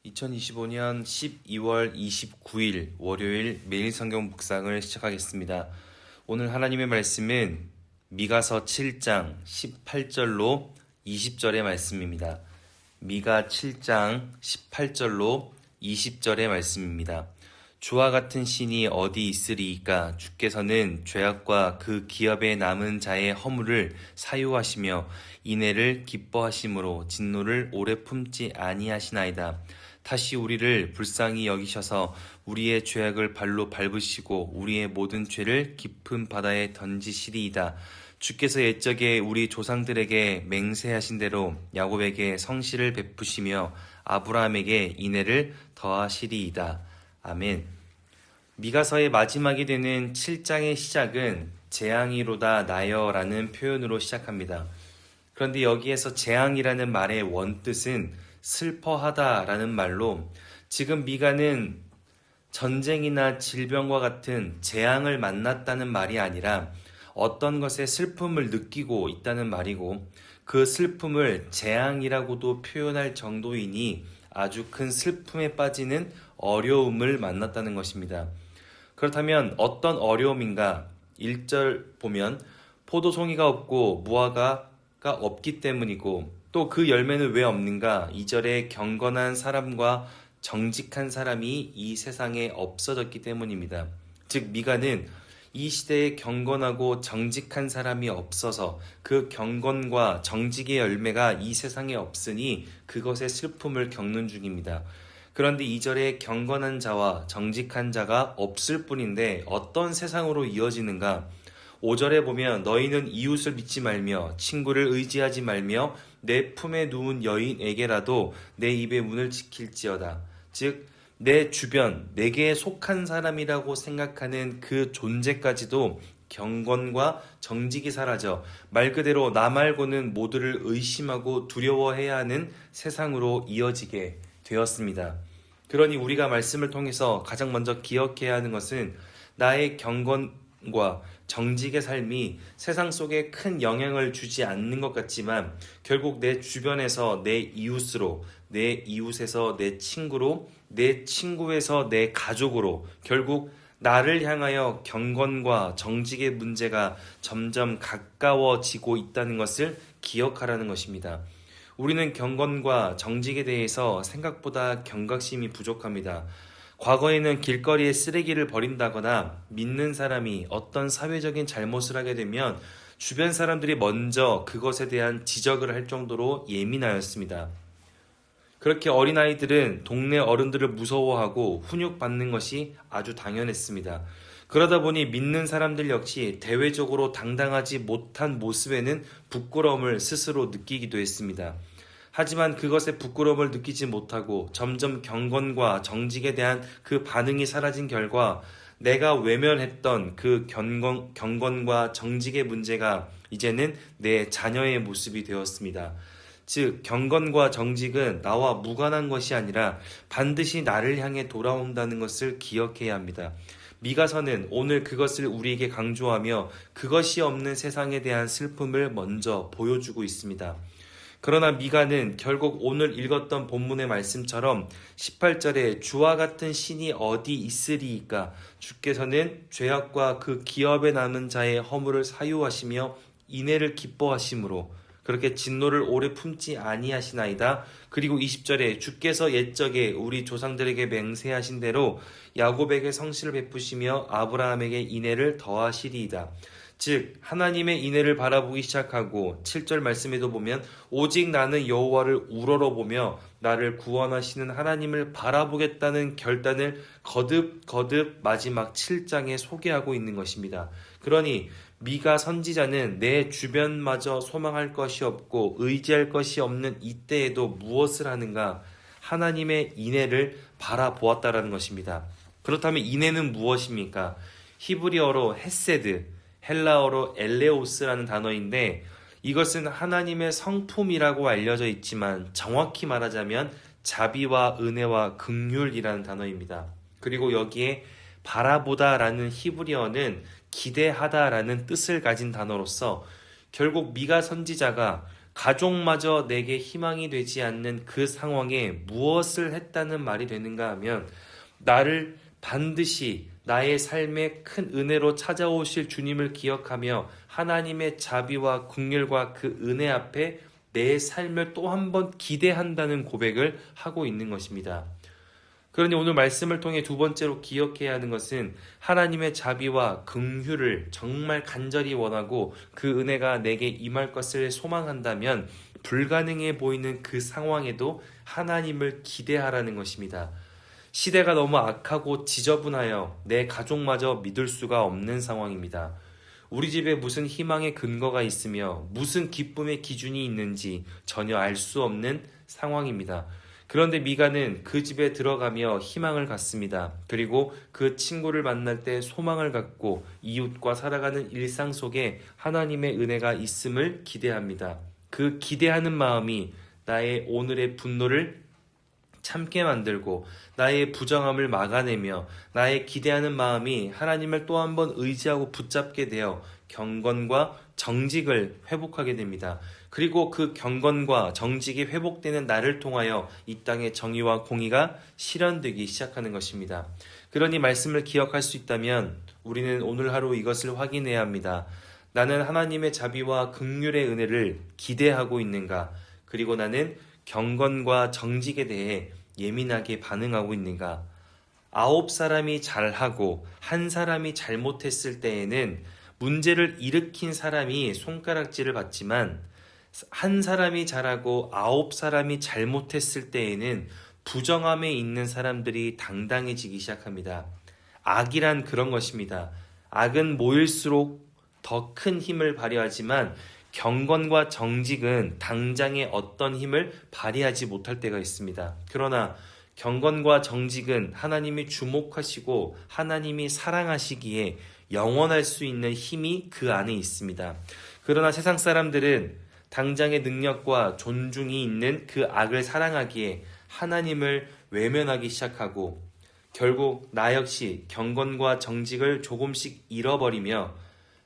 2025년 12월 29일 월요일 매일 성경 묵상을 시작하겠습니다. 오늘 하나님의 말씀은 미가서 7장 18절로 20절의 말씀입니다. 미가 7장 18절로 20절의 말씀입니다. 주와 같은 신이 어디 있으리이까? 주께서는 죄악과 그 기업에 남은 자의 허물을 사유하시며 인애를 기뻐하심으로 진노를 오래 품지 아니하시나이다. 다시 우리를 불쌍히 여기셔서 우리의 죄악을 발로 밟으시고 우리의 모든 죄를 깊은 바다에 던지시리이다. 주께서 옛적에 우리 조상들에게 맹세하신 대로 야곱에게 성실을 베푸시며 아브라함에게 인애를 더하시리이다. 아멘. 미가서의 마지막이 되는 7장의 시작은 재앙이로다 나여라는 표현으로 시작합니다. 그런데 여기에서 재앙이라는 말의 원뜻은 슬퍼하다라는 말로 지금 미가는 전쟁이나 질병과 같은 재앙을 만났다는 말이 아니라 어떤 것에 슬픔을 느끼고 있다는 말이고 그 슬픔을 재앙이라고도 표현할 정도이니 아주 큰 슬픔에 빠지는 어려움을 만났다는 것입니다. 그렇다면 어떤 어려움인가? 1절 보면 포도송이가 없고 무화과가 없기 때문이고 또 그 열매는 왜 없는가? 2절에 경건한 사람과 정직한 사람이 이 세상에 없어졌기 때문입니다. 즉 미가는 이 시대에 경건하고 정직한 사람이 없어서 그 경건과 정직의 열매가 이 세상에 없으니 그것의 슬픔을 겪는 중입니다. 그런데 2절에 경건한 자와 정직한 자가 없을 뿐인데 어떤 세상으로 이어지는가? 5절에 보면 너희는 이웃을 믿지 말며 친구를 의지하지 말며 내 품에 누운 여인에게라도 내 입의 문을 지킬지어다. 즉 내 주변, 내게 속한 사람이라고 생각하는 그 존재까지도 경건과 정직이 사라져 말 그대로 나 말고는 모두를 의심하고 두려워해야 하는 세상으로 이어지게 되었습니다. 그러니 우리가 말씀을 통해서 가장 먼저 기억해야 하는 것은 나의 경건과 정직의 삶이 세상 속에 큰 영향을 주지 않는 것 같지만 결국 내 주변에서 내 이웃으로, 내 이웃에서 내 친구로, 내 친구에서 내 가족으로 결국 나를 향하여 경건과 정직의 문제가 점점 가까워지고 있다는 것을 기억하라는 것입니다. 우리는 경건과 정직에 대해서 생각보다 경각심이 부족합니다. 과거에는 길거리에 쓰레기를 버린다거나 믿는 사람이 어떤 사회적인 잘못을 하게 되면 주변 사람들이 먼저 그것에 대한 지적을 할 정도로 예민하였습니다. 그렇게 어린아이들은 동네 어른들을 무서워하고 훈육받는 것이 아주 당연했습니다. 그러다 보니 믿는 사람들 역시 대외적으로 당당하지 못한 모습에는 부끄러움을 스스로 느끼기도 했습니다. 하지만 그것에 부끄러움을 느끼지 못하고 점점 경건과 정직에 대한 그 반응이 사라진 결과 내가 외면했던 그 경건과 정직의 문제가 이제는 내 자녀의 모습이 되었습니다. 즉 경건과 정직은 나와 무관한 것이 아니라 반드시 나를 향해 돌아온다는 것을 기억해야 합니다. 미가서는 오늘 그것을 우리에게 강조하며 그것이 없는 세상에 대한 슬픔을 먼저 보여주고 있습니다. 그러나 미가는 결국 오늘 읽었던 본문의 말씀처럼 18절에 주와 같은 신이 어디 있으리이까? 주께서는 죄악과 그 기업에 남은 자의 허물을 사유하시며 인애를 기뻐하심으로 그렇게 진노를 오래 품지 아니하시나이다. 그리고 20절에 주께서 옛적에 우리 조상들에게 맹세하신 대로 야곱에게 성실을 베푸시며 아브라함에게 인애를 더하시리이다. 즉 하나님의 인애를 바라보기 시작하고 7절 말씀에도 보면 오직 나는 여호와를 우러러보며 나를 구원하시는 하나님을 바라보겠다는 결단을 거듭 마지막 7장에 소개하고 있는 것입니다. 그러니 미가 선지자는 내 주변마저 소망할 것이 없고 의지할 것이 없는 이때에도 무엇을 하는가? 하나님의 인애를 바라보았다라는 것입니다. 그렇다면 인애는 무엇입니까? 히브리어로 헤세드, 헬라어로 엘레오스라는 단어인데 이것은 하나님의 성품이라고 알려져 있지만 정확히 말하자면 자비와 은혜와 긍휼이라는 단어입니다. 그리고 여기에 바라보다라는 히브리어는 기대하다라는 뜻을 가진 단어로서 결국 미가 선지자가 가족마저 내게 희망이 되지 않는 그 상황에 무엇을 했다는 말이 되는가 하면 나를 반드시 나의 삶에 큰 은혜로 찾아오실 주님을 기억하며 하나님의 자비와 긍휼과 그 은혜 앞에 내 삶을 또 한 번 기대한다는 고백을 하고 있는 것입니다. 그러니 오늘 말씀을 통해 두 번째로 기억해야 하는 것은 하나님의 자비와 긍휼을 정말 간절히 원하고 그 은혜가 내게 임할 것을 소망한다면 불가능해 보이는 그 상황에도 하나님을 기대하라는 것입니다. 시대가 너무 악하고 지저분하여 내 가족마저 믿을 수가 없는 상황입니다. 우리 집에 무슨 희망의 근거가 있으며 무슨 기쁨의 기준이 있는지 전혀 알 수 없는 상황입니다. 그런데 미가는 그 집에 들어가며 희망을 갖습니다. 그리고 그 친구를 만날 때 소망을 갖고 이웃과 살아가는 일상 속에 하나님의 은혜가 있음을 기대합니다. 그 기대하는 마음이 나의 오늘의 분노를 참게 만들고 나의 부정함을 막아내며 나의 기대하는 마음이 하나님을 또 한 번 의지하고 붙잡게 되어 경건과 정직을 회복하게 됩니다. 그리고 그 경건과 정직이 회복되는 나를 통하여 이 땅의 정의와 공의가 실현되기 시작하는 것입니다. 그러니 말씀을 기억할 수 있다면 우리는 오늘 하루 이것을 확인해야 합니다. 나는 하나님의 자비와 긍휼의 은혜를 기대하고 있는가? 그리고 나는 경건과 정직에 대해 예민하게 반응하고 있는가? 9사람이 잘하고 한 사람이 잘못했을 때에는 문제를 일으킨 사람이 손가락질을 받지만 한 사람이 잘하고 9사람이 잘못했을 때에는 부정함에 있는 사람들이 당당해지기 시작합니다. 악이란 그런 것입니다. 악은 모일수록 더 큰 힘을 발휘하지만 경건과 정직은 당장의 어떤 힘을 발휘하지 못할 때가 있습니다. 그러나 경건과 정직은 하나님이 주목하시고 하나님이 사랑하시기에 영원할 수 있는 힘이 그 안에 있습니다. 그러나 세상 사람들은 당장의 능력과 존중이 있는 그 악을 사랑하기에 하나님을 외면하기 시작하고 결국 나 역시 경건과 정직을 조금씩 잃어버리며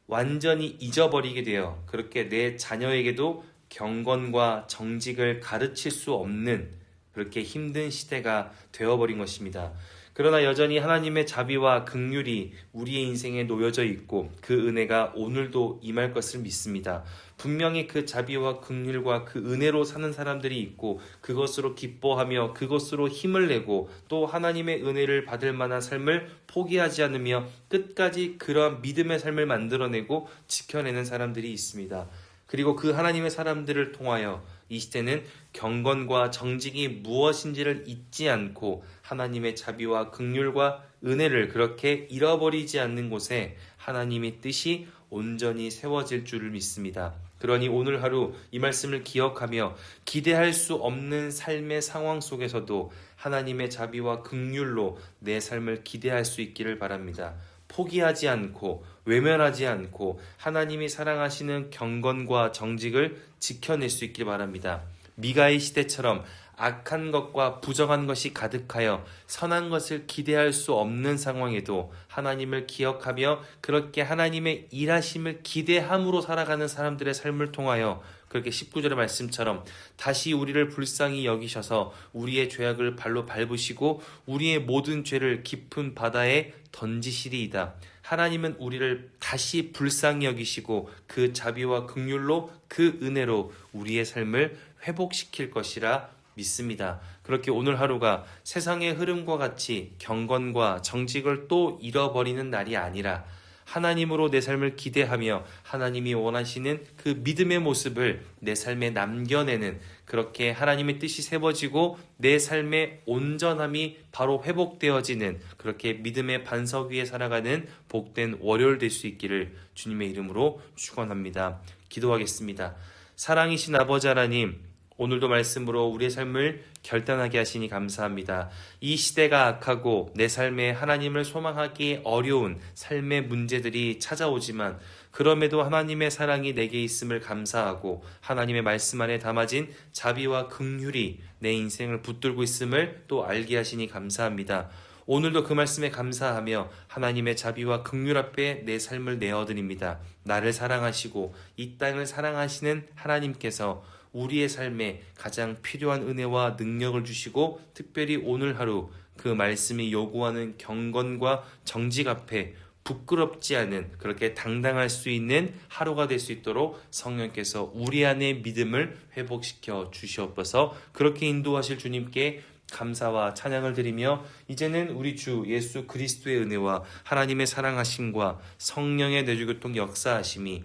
완전히 잊어버리게 되어 그렇게 내 자녀에게도 경건과 정직을 가르칠 수 없는 그렇게 힘든 시대가 되어버린 것입니다. 그러나 여전히 하나님의 자비와 긍휼이 우리의 인생에 놓여져 있고 그 은혜가 오늘도 임할 것을 믿습니다. 분명히 그 자비와 긍휼과 그 은혜로 사는 사람들이 있고 그것으로 기뻐하며 그것으로 힘을 내고 또 하나님의 은혜를 받을 만한 삶을 포기하지 않으며 끝까지 그러한 믿음의 삶을 만들어내고 지켜내는 사람들이 있습니다. 그리고 그 하나님의 사람들을 통하여 이 시대는 경건과 정직이 무엇인지를 잊지 않고 하나님의 자비와 긍휼과 은혜를 그렇게 잃어버리지 않는 곳에 하나님의 뜻이 온전히 세워질 줄을 믿습니다. 그러니 오늘 하루 이 말씀을 기억하며 기대할 수 없는 삶의 상황 속에서도 하나님의 자비와 긍휼로 내 삶을 기대할 수 있기를 바랍니다. 포기하지 않고 외면하지 않고 하나님이 사랑하시는 경건과 정직을 지켜낼 수 있길 바랍니다. 미가의 시대처럼 악한 것과 부정한 것이 가득하여 선한 것을 기대할 수 없는 상황에도 하나님을 기억하며 그렇게 하나님의 일하심을 기대함으로 살아가는 사람들의 삶을 통하여 그렇게 19절의 말씀처럼 다시 우리를 불쌍히 여기셔서 우리의 죄악을 발로 밟으시고 우리의 모든 죄를 깊은 바다에 던지시리이다. 하나님은 우리를 다시 불쌍히 여기시고 그 자비와 긍휼로 그 은혜로 우리의 삶을 회복시킬 것이라 믿습니다. 그렇게 오늘 하루가 세상의 흐름과 같이 경건과 정직을 또 잃어버리는 날이 아니라 하나님으로 내 삶을 기대하며 하나님이 원하시는 그 믿음의 모습을 내 삶에 남겨내는 그렇게 하나님의 뜻이 세워지고 내 삶의 온전함이 바로 회복되어지는 그렇게 믿음의 반석 위에 살아가는 복된 월요일 될 수 있기를 주님의 이름으로 축원합니다. 기도하겠습니다. 사랑이신 아버지 하나님, 오늘도 말씀으로 우리의 삶을 결단하게 하시니 감사합니다. 이 시대가 악하고 내 삶에 하나님을 소망하기 어려운 삶의 문제들이 찾아오지만 그럼에도 하나님의 사랑이 내게 있음을 감사하고 하나님의 말씀 안에 담아진 자비와 긍휼이 내 인생을 붙들고 있음을 또 알게 하시니 감사합니다. 오늘도 그 말씀에 감사하며 하나님의 자비와 긍휼 앞에 내 삶을 내어드립니다. 나를 사랑하시고 이 땅을 사랑하시는 하나님께서 우리의 삶에 가장 필요한 은혜와 능력을 주시고 특별히 오늘 하루 그 말씀이 요구하는 경건과 정직 앞에 부끄럽지 않은 그렇게 당당할 수 있는 하루가 될 수 있도록 성령께서 우리 안의 믿음을 회복시켜 주시옵소서. 그렇게 인도하실 주님께 감사와 찬양을 드리며 이제는 우리 주 예수 그리스도의 은혜와 하나님의 사랑하심과 성령의 내주교통 역사하심이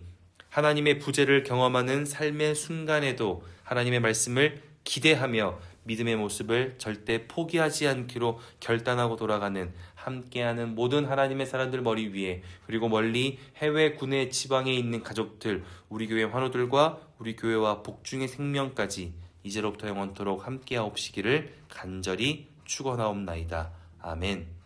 하나님의 부재를 경험하는 삶의 순간에도 하나님의 말씀을 기대하며 믿음의 모습을 절대 포기하지 않기로 결단하고 돌아가는 함께하는 모든 하나님의 사람들 머리 위에, 그리고 멀리 해외 국내 지방에 있는 가족들, 우리 교회 환우들과 우리 교회와 복중의 생명까지 이제로부터 영원토록 함께하옵시기를 간절히 축원하옵나이다. 아멘.